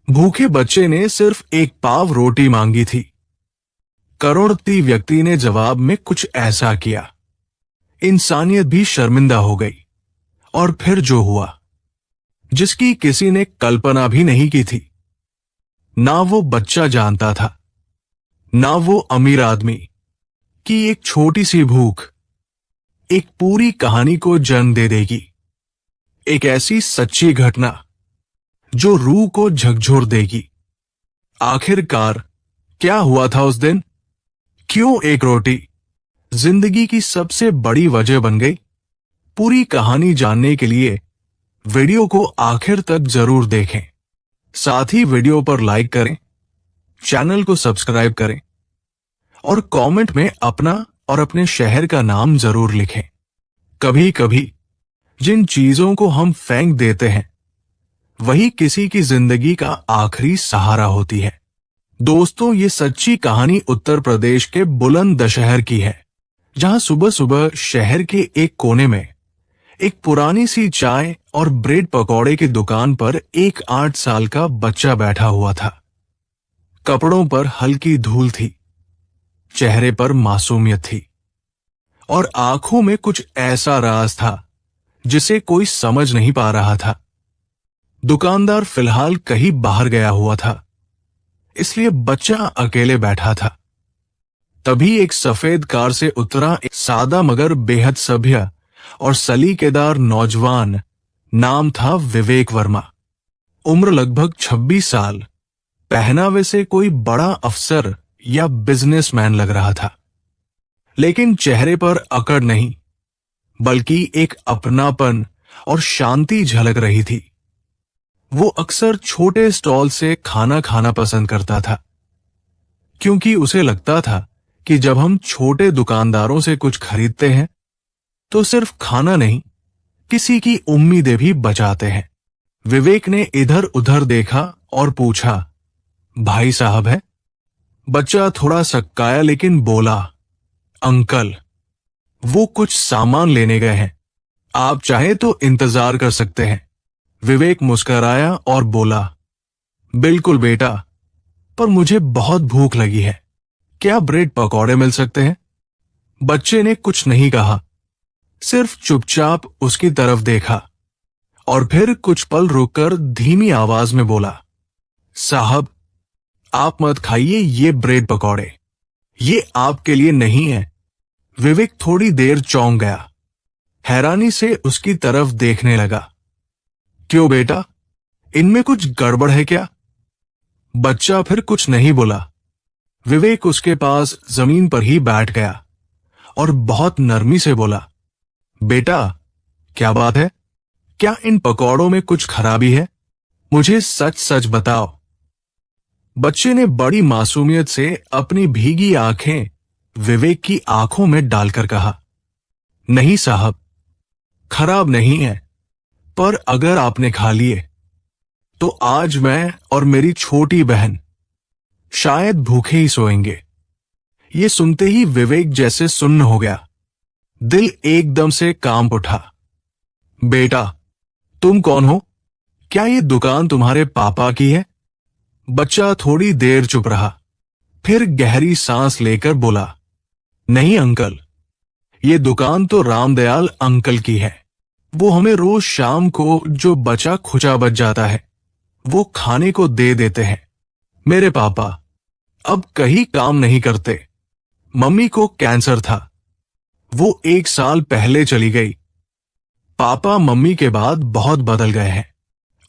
भूखे बच्चे ने सिर्फ एक पाव रोटी मांगी थी। करोड़पति व्यक्ति ने जवाब में कुछ ऐसा किया। इंसानियत भी शर्मिंदा हो गई। और फिर जो हुआ, जिसकी किसी ने कल्पना भी नहीं की थी। ना वो बच्चा जानता था, ना वो अमीर आदमी, कि एक छोटी सी भूख एक पूरी कहानी को जन्म दे देगी। एक ऐसी सच्ची घटना जो रूह को झकझोर देगी। आखिरकार क्या हुआ था उस दिन? क्यों एक रोटी जिंदगी की सबसे बड़ी वजह बन गई? पूरी कहानी जानने के लिए वीडियो को आखिर तक जरूर देखें। साथ ही वीडियो पर लाइक करें, चैनल को सब्सक्राइब करें और कमेंट में अपना और अपने शहर का नाम जरूर लिखें। कभी कभी जिन चीजों को हम फेंक देते हैं वही किसी की जिंदगी का आखिरी सहारा होती है। दोस्तों, ये सच्ची कहानी उत्तर प्रदेश के बुलंदशहर की है, जहां सुबह सुबह शहर के एक कोने में एक पुरानी सी चाय और ब्रेड पकौड़े की दुकान पर एक 8 साल का बच्चा बैठा हुआ था। कपड़ों पर हल्की धूल थी, चेहरे पर मासूमियत थी और आंखों में कुछ ऐसा राज था जिसे कोई समझ नहीं पा रहा था। दुकानदार फिलहाल कहीं बाहर गया हुआ था, इसलिए बच्चा अकेले बैठा था। तभी एक सफेद कार से उतरा एक सादा मगर बेहद सभ्य और सलीकेदार नौजवान। नाम था विवेक वर्मा। उम्र लगभग 26 साल। पहनावे से कोई बड़ा अफसर या बिजनेसमैन लग रहा था, लेकिन चेहरे पर अकड़ नहीं, बल्कि एक अपनापन और शांति झलक रही थी। वो अक्सर छोटे स्टॉल से खाना खाना पसंद करता था, क्योंकि उसे लगता था कि जब हम छोटे दुकानदारों से कुछ खरीदते हैं तो सिर्फ खाना नहीं, किसी की उम्मीदें भी बचाते हैं। विवेक ने इधर उधर देखा और पूछा, भाई साहब है? बच्चा थोड़ा सक्काया लेकिन बोला, अंकल, वो कुछ सामान लेने गए हैं, आप चाहे तो इंतजार कर सकते हैं। विवेक मुस्कराया और बोला, बिल्कुल बेटा, पर मुझे बहुत भूख लगी है, क्या ब्रेड पकौड़े मिल सकते हैं? बच्चे ने कुछ नहीं कहा, सिर्फ चुपचाप उसकी तरफ देखा और फिर कुछ पल रुककर धीमी आवाज में बोला, साहब, आप मत खाइए ये ब्रेड पकौड़े, ये आपके लिए नहीं है। विवेक थोड़ी देर चौंक गया, हैरानी से उसकी तरफ देखने लगा। क्यों बेटा, इनमें कुछ गड़बड़ है क्या? बच्चा फिर कुछ नहीं बोला। विवेक उसके पास जमीन पर ही बैठ गया और बहुत नरमी से बोला, बेटा, क्या बात है? क्या इन पकौड़ों में कुछ खराबी है? मुझे सच सच बताओ। बच्चे ने बड़ी मासूमियत से अपनी भीगी आंखें विवेक की आंखों में डालकर कहा, नहीं साहब, खराब नहीं है, पर अगर आपने खा लिए तो आज मैं और मेरी छोटी बहन शायद भूखे ही सोएंगे। ये सुनते ही विवेक जैसे सुन्न हो गया। दिल एकदम से कांप उठा। बेटा, तुम कौन हो? क्या ये दुकान तुम्हारे पापा की है? बच्चा थोड़ी देर चुप रहा, फिर गहरी सांस लेकर बोला, नहीं अंकल, ये दुकान तो रामदयाल अंकल की है। वो हमें रोज शाम को जो बचा खुचा बच जाता है वो खाने को दे देते हैं। मेरे पापा अब कहीं काम नहीं करते। मम्मी को कैंसर था, वो 1 साल पहले चली गई। पापा मम्मी के बाद बहुत बदल गए हैं।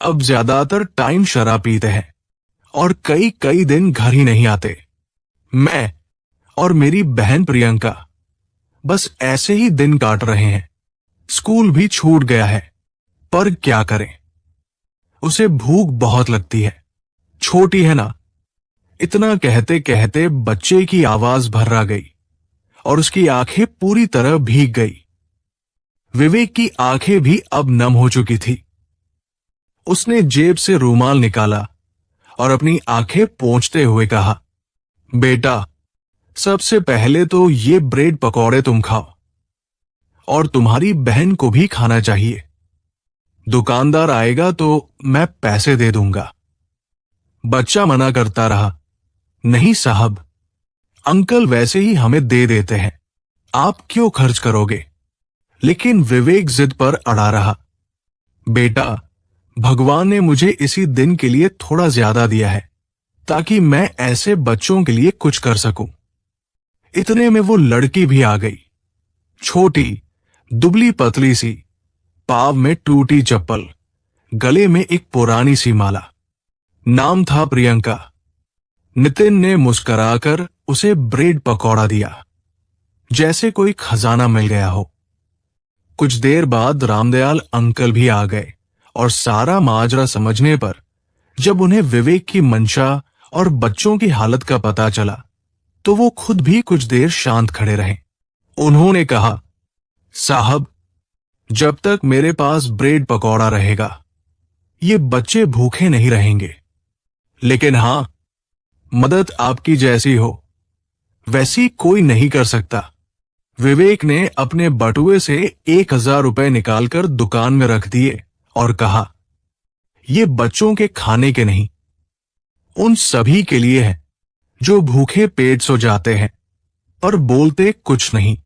अब ज्यादातर टाइम शराब पीते हैं और कई कई दिन घर ही नहीं आते। मैं और मेरी बहन प्रियंका बस ऐसे ही दिन काट रहे हैं। स्कूल भी छूट गया है, पर क्या करें, उसे भूख बहुत लगती है, छोटी है ना। इतना कहते कहते बच्चे की आवाज भर्रा गई और उसकी आंखें पूरी तरह भीग गई। विवेक की आंखें भी अब नम हो चुकी थी। उसने जेब से रूमाल निकाला और अपनी आंखें पोंछते हुए कहा, बेटा, सबसे पहले तो ये ब्रेड पकौड़े तुम खाओ और तुम्हारी बहन को भी खाना चाहिए। दुकानदार आएगा तो मैं पैसे दे दूंगा। बच्चा मना करता रहा, नहीं साहब, अंकल वैसे ही हमें दे देते हैं, आप क्यों खर्च करोगे। लेकिन विवेक जिद पर अड़ा रहा, बेटा, भगवान ने मुझे इसी दिन के लिए थोड़ा ज्यादा दिया है ताकि मैं ऐसे बच्चों के लिए कुछ कर सकूं। इतने में वो लड़की भी आ गई, छोटी, दुबली पतली सी, पाव में टूटी चप्पल, गले में एक पुरानी सी माला। नाम था प्रियंका। नितिन ने मुस्कुराकर उसे ब्रेड पकौड़ा दिया, जैसे कोई खजाना मिल गया हो। कुछ देर बाद रामदयाल अंकल भी आ गए और सारा माजरा समझने पर जब उन्हें विवेक की मंशा और बच्चों की हालत का पता चला तो वो खुद भी कुछ देर शांत खड़े रहे। उन्होंने कहा, साहब, जब तक मेरे पास ब्रेड पकौड़ा रहेगा ये बच्चे भूखे नहीं रहेंगे। लेकिन हां, मदद आपकी जैसी हो वैसी कोई नहीं कर सकता। विवेक ने अपने बटुए से 1000 रुपए निकालकर दुकान में रख दिए और कहा, ये बच्चों के खाने के नहीं, उन सभी के लिए है जो भूखे पेट सो जाते हैं पर बोलते कुछ नहीं।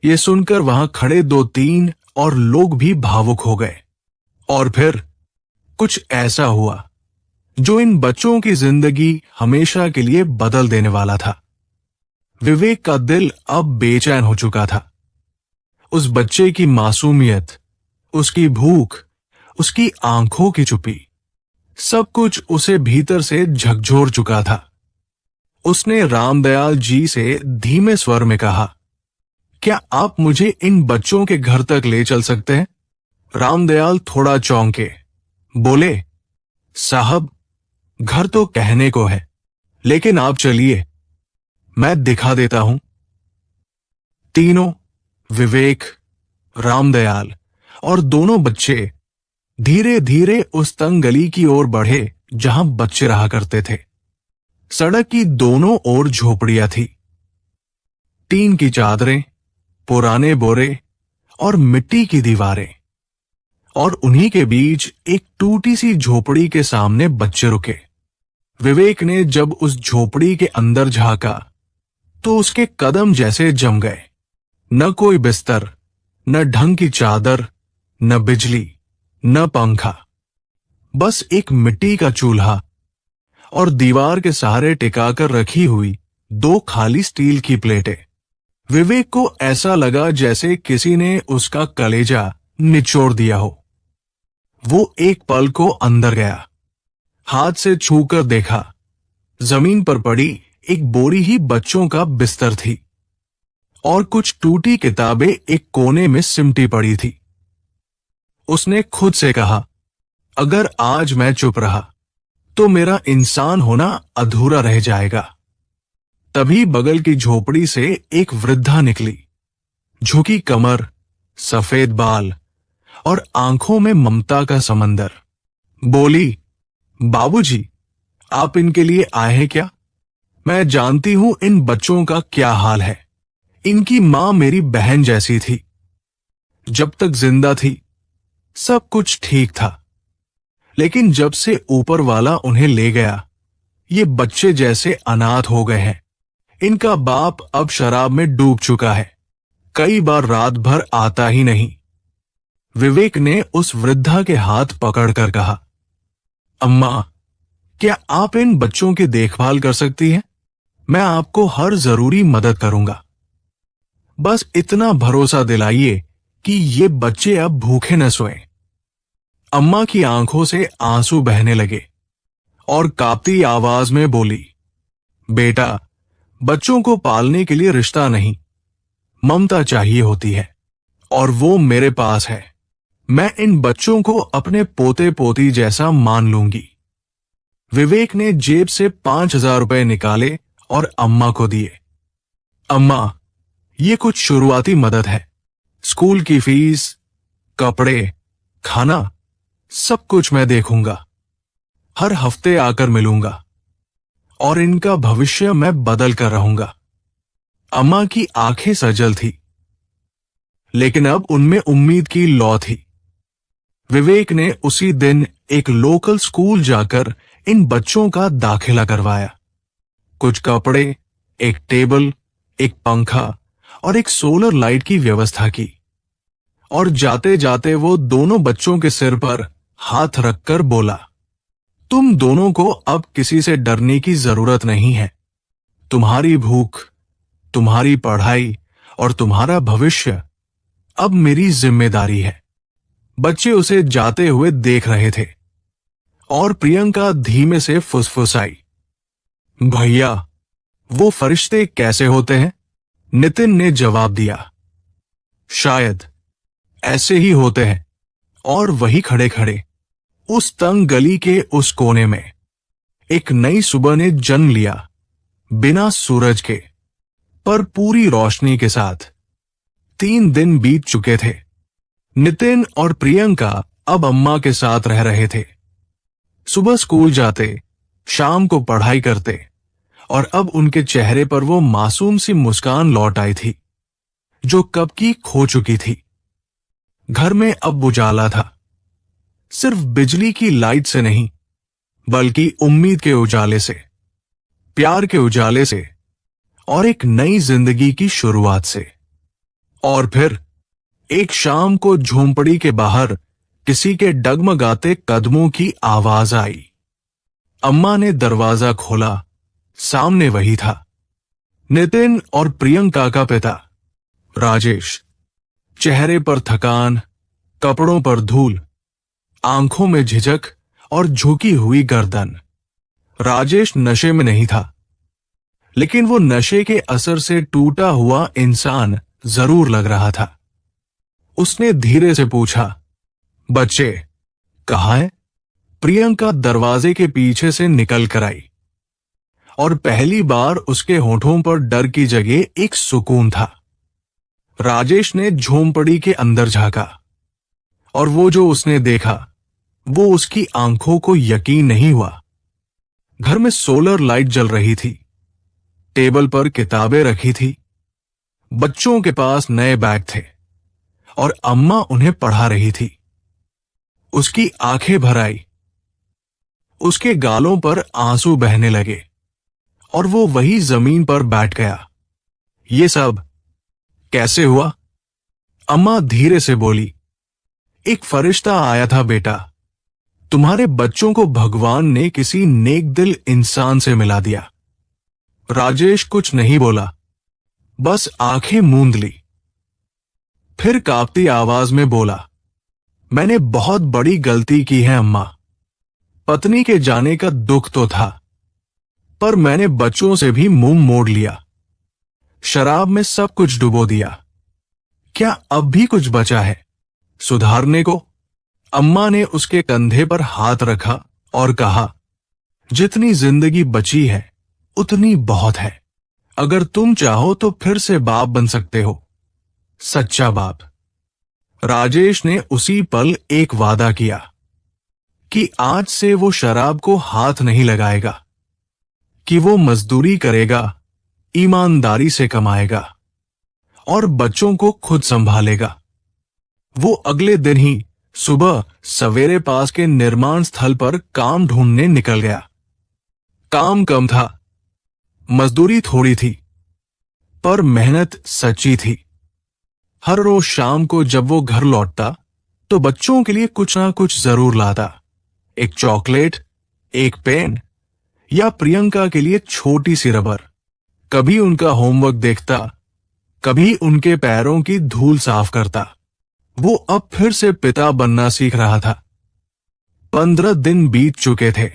ये सुनकर वहां खड़े 2-3 और लोग भी भावुक हो गए। और फिर कुछ ऐसा हुआ जो इन बच्चों की जिंदगी हमेशा के लिए बदल देने वाला था। विवेक का दिल अब बेचैन हो चुका था। उस बच्चे की मासूमियत, उसकी भूख, उसकी आंखों की चुप्पी, सब कुछ उसे भीतर से झकझोर चुका था। उसने रामदयाल जी से धीमे स्वर में कहा, क्या आप मुझे इन बच्चों के घर तक ले चल सकते हैं? रामदयाल थोड़ा चौंके, बोले, साहब, घर तो कहने को है, लेकिन आप चलिए, मैं दिखा देता हूं। तीनों, विवेक, रामदयाल और दोनों बच्चे धीरे धीरे उस तंग गली की ओर बढ़े जहां बच्चे रहा करते थे। सड़क की दोनों ओर झोपड़ियां थी, टीन की चादरें, पुराने बोरे और मिट्टी की दीवारें। और उन्हीं के बीच एक टूटी सी झोपड़ी के सामने बच्चे रुके। विवेक ने जब उस झोपड़ी के अंदर झांका तो उसके कदम जैसे जम गए। न कोई बिस्तर, न ढंग की चादर, न बिजली, न पंखा, बस एक मिट्टी का चूल्हा और दीवार के सहारे टिकाकर रखी हुई 2 खाली स्टील की प्लेटें। विवेक को ऐसा लगा जैसे किसी ने उसका कलेजा निचोड़ दिया हो। वो एक पल को अंदर गया, हाथ से छूकर देखा, जमीन पर पड़ी एक बोरी ही बच्चों का बिस्तर थी और कुछ टूटी किताबें एक कोने में सिमटी पड़ी थी। उसने खुद से कहा, अगर आज मैं चुप रहा तो मेरा इंसान होना अधूरा रह जाएगा। तभी बगल की झोपड़ी से एक वृद्धा निकली, झुकी कमर, सफेद बाल और आंखों में ममता का समंदर। बोली, बाबूजी, आप इनके लिए आए हैं क्या? मैं जानती हूं इन बच्चों का क्या हाल है। इनकी मां मेरी बहन जैसी थी। जब तक जिंदा थी सब कुछ ठीक था, लेकिन जब से ऊपर वाला उन्हें ले गया ये बच्चे जैसे अनाथ हो गए हैं। इनका बाप अब शराब में डूब चुका है, कई बार रात भर आता ही नहीं। विवेक ने उस वृद्धा के हाथ पकड़कर कहा, अम्मा, क्या आप इन बच्चों की देखभाल कर सकती हैं? मैं आपको हर जरूरी मदद करूंगा। बस इतना भरोसा दिलाइए कि ये बच्चे अब भूखे न सोएं। अम्मा की आंखों से आंसू बहने लगे और कांपती आवाज में बोली, बेटा, बच्चों को पालने के लिए रिश्ता नहीं, ममता चाहिए होती है, और वो मेरे पास है। मैं इन बच्चों को अपने पोते पोती जैसा मान लूंगी। विवेक ने जेब से 5000 रुपए निकाले और अम्मा को दिए। अम्मा, ये कुछ शुरुआती मदद है। स्कूल की फीस, कपड़े, खाना, सब कुछ मैं देखूंगा। हर हफ्ते आकर मिलूंगा और इनका भविष्य मैं बदल कर रहूंगा। अम्मा की आंखें सजल थी, लेकिन अब उनमें उम्मीद की लौ थी। विवेक ने उसी दिन एक लोकल स्कूल जाकर इन बच्चों का दाखिला करवाया। कुछ कपड़े, एक टेबल, एक पंखा और एक सोलर लाइट की व्यवस्था की। और जाते जाते वो दोनों बच्चों के सिर पर हाथ रखकर बोला, तुम दोनों को अब किसी से डरने की जरूरत नहीं है। तुम्हारी भूख, तुम्हारी पढ़ाई और तुम्हारा भविष्य अब मेरी जिम्मेदारी है। बच्चे उसे जाते हुए देख रहे थे और प्रियंका धीमे से फुसफुसाई, भैया, वो फरिश्ते कैसे होते हैं? नितिन ने जवाब दिया, शायद ऐसे ही होते हैं। और वही खड़े खड़े उस तंग गली के उस कोने में एक नई सुबह ने जन्म लिया, बिना सूरज के, पर पूरी रोशनी के साथ। 3 दिन बीत चुके थे। नितिन और प्रियंका अब अम्मा के साथ रह रहे थे। सुबह स्कूल जाते, शाम को पढ़ाई करते, और अब उनके चेहरे पर वो मासूम सी मुस्कान लौट आई थी जो कब की खो चुकी थी। घर में अब उजाला था, सिर्फ बिजली की लाइट से नहीं, बल्कि उम्मीद के उजाले से, प्यार के उजाले से और एक नई जिंदगी की शुरुआत से। और फिर एक शाम को झोंपड़ी के बाहर किसी के डगमगाते कदमों की आवाज आई। अम्मा ने दरवाजा खोला। सामने वही था, नितिन और प्रियंका का पिता, राजेश। चेहरे पर थकान, कपड़ों पर धूल, आंखों में झिझक और झुकी हुई गर्दन। राजेश नशे में नहीं था, लेकिन वो नशे के असर से टूटा हुआ इंसान जरूर लग रहा था। उसने धीरे से पूछा, बच्चे कहाँ है? प्रियंका दरवाजे के पीछे से निकल कर आई और पहली बार उसके होठों पर डर की जगह एक सुकून था। राजेश ने झोंपड़ी के अंदर झांका और वो जो उसने देखा वो उसकी आंखों को यकीन नहीं हुआ। घर में सोलर लाइट जल रही थी, टेबल पर किताबें रखी थी, बच्चों के पास नए बैग थे और अम्मा उन्हें पढ़ा रही थी। उसकी आंखें भर आई, उसके गालों पर आंसू बहने लगे और वो वही जमीन पर बैठ गया। ये सब कैसे हुआ? अम्मा धीरे से बोली, एक फरिश्ता आया था बेटा, तुम्हारे बच्चों को भगवान ने किसी नेक दिल इंसान से मिला दिया। राजेश कुछ नहीं बोला, बस आंखें मूंद ली। फिर कांपती आवाज में बोला, मैंने बहुत बड़ी गलती की है अम्मा। पत्नी के जाने का दुख तो था, पर मैंने बच्चों से भी मुंह मोड़ लिया, शराब में सब कुछ डुबो दिया। क्या अब भी कुछ बचा है सुधारने को? अम्मा ने उसके कंधे पर हाथ रखा और कहा, जितनी जिंदगी बची है उतनी बहुत है। अगर तुम चाहो तो फिर से बाप बन सकते हो, सच्चा बाप। राजेश ने उसी पल एक वादा किया कि आज से वो शराब को हाथ नहीं लगाएगा, कि वो मजदूरी करेगा, ईमानदारी से कमाएगा और बच्चों को खुद संभालेगा। वो अगले दिन ही सुबह सवेरे पास के निर्माण स्थल पर काम ढूंढने निकल गया। काम कम था, मजदूरी थोड़ी थी, पर मेहनत सच्ची थी। हर रोज शाम को जब वो घर लौटता तो बच्चों के लिए कुछ ना कुछ जरूर लाता, एक चॉकलेट, एक पेन या प्रियंका के लिए छोटी सी रबर। कभी उनका होमवर्क देखता, कभी उनके पैरों की धूल साफ करता। वो अब फिर से पिता बनना सीख रहा था। 15 दिन बीत चुके थे।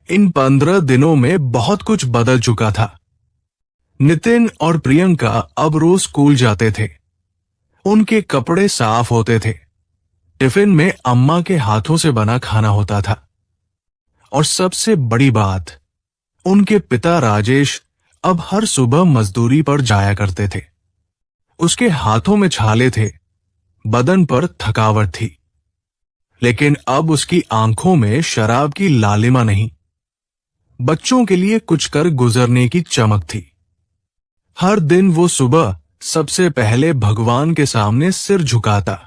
इन 15 दिनों में बहुत कुछ बदल चुका था। नितिन और प्रियंका अब रोज स्कूल जाते थे। उनके कपड़े साफ होते थे, टिफिन में अम्मा के हाथों से बना खाना होता था, और सबसे बड़ी बात, उनके पिता राजेश अब हर सुबह मजदूरी पर जाया करते थे। उसके हाथों में छाले थे, बदन पर थकावट थी, लेकिन अब उसकी आंखों में शराब की लालिमा नहीं, बच्चों के लिए कुछ कर गुजरने की चमक थी। हर दिन वो सुबह सबसे पहले भगवान के सामने सिर झुकाता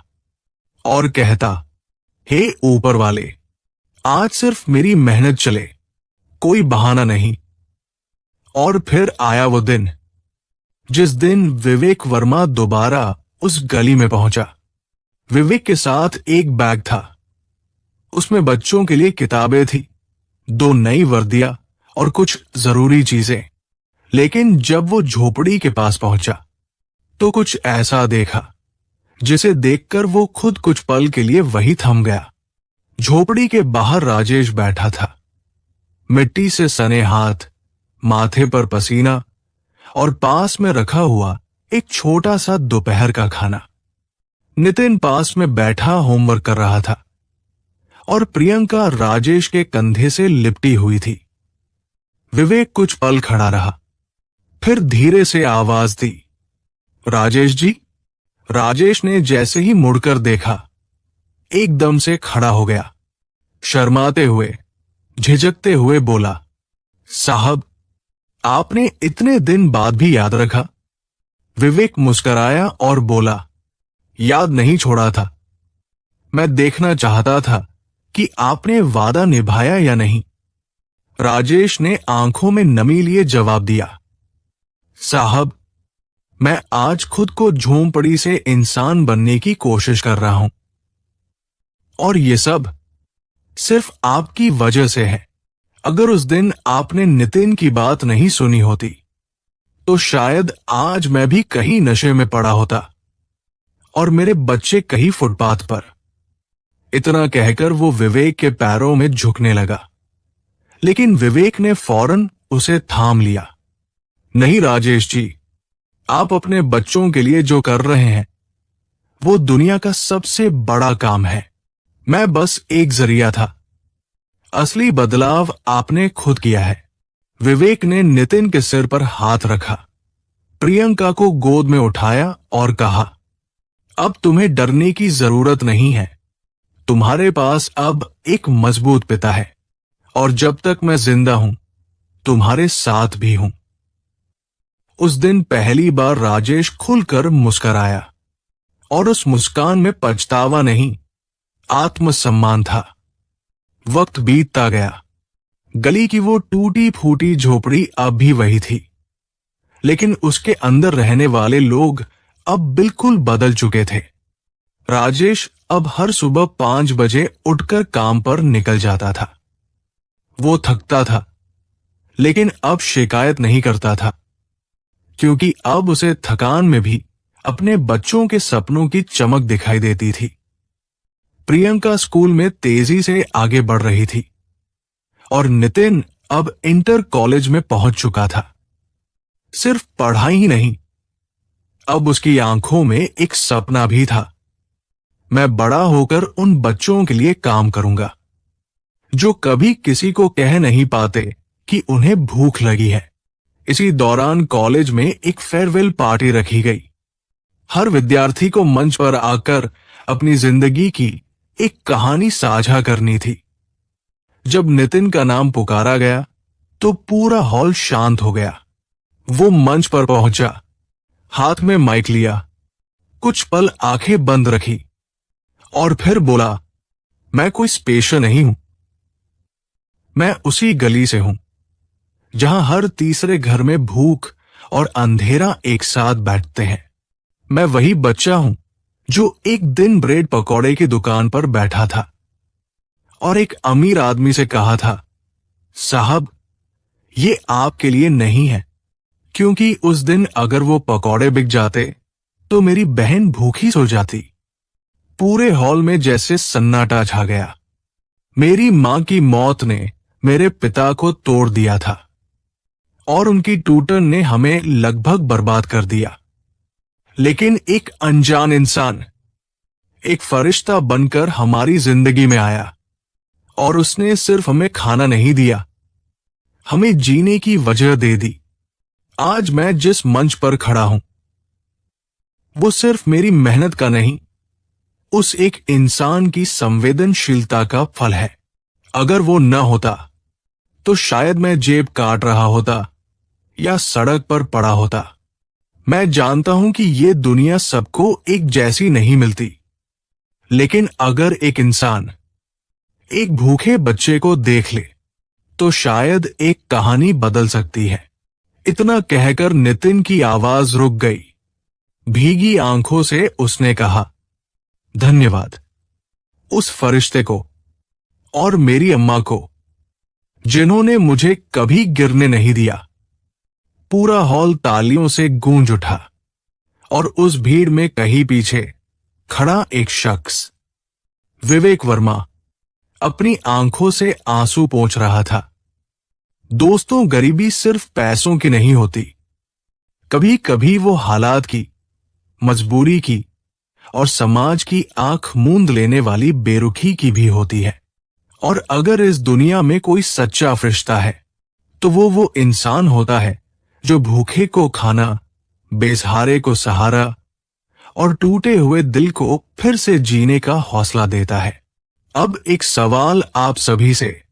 और कहता, हे ऊपर वाले, आज सिर्फ मेरी मेहनत चले, कोई बहाना नहीं। और फिर आया वो दिन जिस दिन विवेक वर्मा दोबारा उस गली में पहुंचा। विवेक के साथ एक बैग था। उसमें बच्चों के लिए किताबें थी, 2 नई वर्दियां और कुछ जरूरी चीजें। लेकिन जब वो झोपड़ी के पास पहुंचा तो कुछ ऐसा देखा जिसे देखकर वो खुद कुछ पल के लिए वही थम गया। झोपड़ी के बाहर राजेश बैठा था, मिट्टी से सने हाथ, माथे पर पसीना और पास में रखा हुआ एक छोटा सा दोपहर का खाना। नितिन पास में बैठा होमवर्क कर रहा था और प्रियंका राजेश के कंधे से लिपटी हुई थी। विवेक कुछ पल खड़ा रहा, फिर धीरे से आवाज दी, राजेश जी। राजेश ने जैसे ही मुड़कर देखा, एकदम से खड़ा हो गया। शर्माते हुए, झिझकते हुए बोला, साहब, आपने इतने दिन बाद भी याद रखा। विवेक मुस्कराया और बोला, याद नहीं छोड़ा था। मैं देखना चाहता था कि आपने वादा निभाया या नहीं। राजेश ने आंखों में नमी लिए जवाब दिया, साहब, मैं आज खुद को झोंपड़ी से इंसान बनने की कोशिश कर रहा हूं और ये सब सिर्फ आपकी वजह से है। अगर उस दिन आपने नितिन की बात नहीं सुनी होती तो शायद आज मैं भी कहीं नशे में पड़ा होता और मेरे बच्चे कहीं फुटपाथ पर। इतना कहकर वो विवेक के पैरों में झुकने लगा, लेकिन विवेक ने फौरन उसे थाम लिया। नहीं राजेश जी, आप अपने बच्चों के लिए जो कर रहे हैं वो दुनिया का सबसे बड़ा काम है। मैं बस एक जरिया था। असली बदलाव आपने खुद किया है। विवेक ने नितिन के सिर पर हाथ रखा, प्रियंका को गोद में उठाया और कहा, अब तुम्हें डरने की जरूरत नहीं है। तुम्हारे पास अब एक मजबूत पिता है और जब तक मैं जिंदा हूं तुम्हारे साथ भी हूं। उस दिन पहली बार राजेश खुलकर मुस्कराया और उस मुस्कान में पछतावा नहीं, आत्मसम्मान था। वक्त बीतता गया। गली की वो टूटी फूटी झोपड़ी अब भी वही थी, लेकिन उसके अंदर रहने वाले लोग अब बिल्कुल बदल चुके थे। राजेश अब हर सुबह 5 बजे उठकर काम पर निकल जाता था। वो थकता था, लेकिन अब शिकायत नहीं करता था, क्योंकि अब उसे थकान में भी अपने बच्चों के सपनों की चमक दिखाई देती थी। प्रियंका स्कूल में तेजी से आगे बढ़ रही थी और नितिन अब इंटर कॉलेज में पहुंच चुका था। सिर्फ पढ़ाई ही नहीं, अब उसकी आंखों में एक सपना भी था। मैं बड़ा होकर उन बच्चों के लिए काम करूंगा जो कभी किसी को कह नहीं पाते कि उन्हें भूख लगी है। इसी दौरान कॉलेज में एक फेयरवेल पार्टी रखी गई। हर विद्यार्थी को मंच पर आकर अपनी जिंदगी की एक कहानी साझा करनी थी। जब नितिन का नाम पुकारा गया तो पूरा हॉल शांत हो गया। वो मंच पर पहुंचा, हाथ में माइक लिया, कुछ पल आंखें बंद रखी और फिर बोला, मैं कोई स्पेशल नहीं हूं। मैं उसी गली से हूं जहां हर तीसरे घर में भूख और अंधेरा एक साथ बैठते हैं। मैं वही बच्चा हूं जो एक दिन ब्रेड पकौड़े की दुकान पर बैठा था और एक अमीर आदमी से कहा था, साहब, ये आपके लिए नहीं है, क्योंकि उस दिन अगर वो पकौड़े बिक जाते तो मेरी बहन भूखी सो जाती। पूरे हॉल में जैसे सन्नाटा छा गया। मेरी मां की मौत ने मेरे पिता को तोड़ दिया था और उनकी टूटन ने हमें लगभग बर्बाद कर दिया। लेकिन एक अनजान इंसान, एक फरिश्ता बनकर हमारी जिंदगी में आया और उसने सिर्फ हमें खाना नहीं दिया, हमें जीने की वजह दे दी। आज मैं जिस मंच पर खड़ा हूं वो सिर्फ मेरी मेहनत का नहीं, उस एक इंसान की संवेदनशीलता का फल है। अगर वो न होता तो शायद मैं जेब काट रहा होता या सड़क पर पड़ा होता। मैं जानता हूं कि ये दुनिया सबको एक जैसी नहीं मिलती, लेकिन अगर एक इंसान एक भूखे बच्चे को देख ले तो शायद एक कहानी बदल सकती है। इतना कहकर नितिन की आवाज रुक गई। भीगी आंखों से उसने कहा, धन्यवाद उस फरिश्ते को और मेरी अम्मा को, जिन्होंने मुझे कभी गिरने नहीं दिया। पूरा हॉल तालियों से गूंज उठा और उस भीड़ में कहीं पीछे खड़ा एक शख्स, विवेक वर्मा, अपनी आंखों से आंसू पोंछ रहा था। दोस्तों, गरीबी सिर्फ पैसों की नहीं होती। कभी कभी वो हालात की, मजबूरी की और समाज की आंख मूंद लेने वाली बेरुखी की भी होती है। और अगर इस दुनिया में कोई सच्चा फरिश्ता है तो वो इंसान होता है जो भूखे को खाना, बेसहारे को सहारा और टूटे हुए दिल को फिर से जीने का हौसला देता है। अब एक सवाल आप सभी से,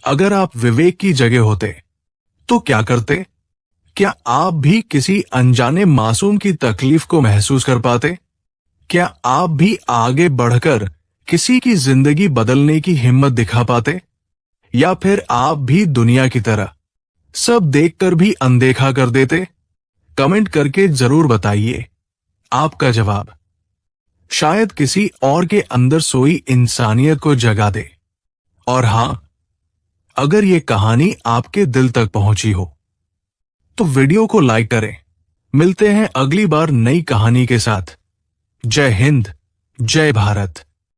अगर आप विवेक की जगह होते तो क्या करते? क्या आप भी किसी अनजाने मासूम की तकलीफ को महसूस कर पाते? क्या आप भी आगे बढ़कर किसी की जिंदगी बदलने की हिम्मत दिखा पाते? या फिर आप भी दुनिया की तरह सब देखकर भी अनदेखा कर देते? कमेंट करके जरूर बताइए आपका जवाब। शायद किसी और के अंदर सोई इंसानियत को जगा दे। और हां, अगर ये कहानी आपके दिल तक पहुंची हो तो वीडियो को लाइक करें। मिलते हैं अगली बार नई कहानी के साथ। जय हिंद, जय भारत।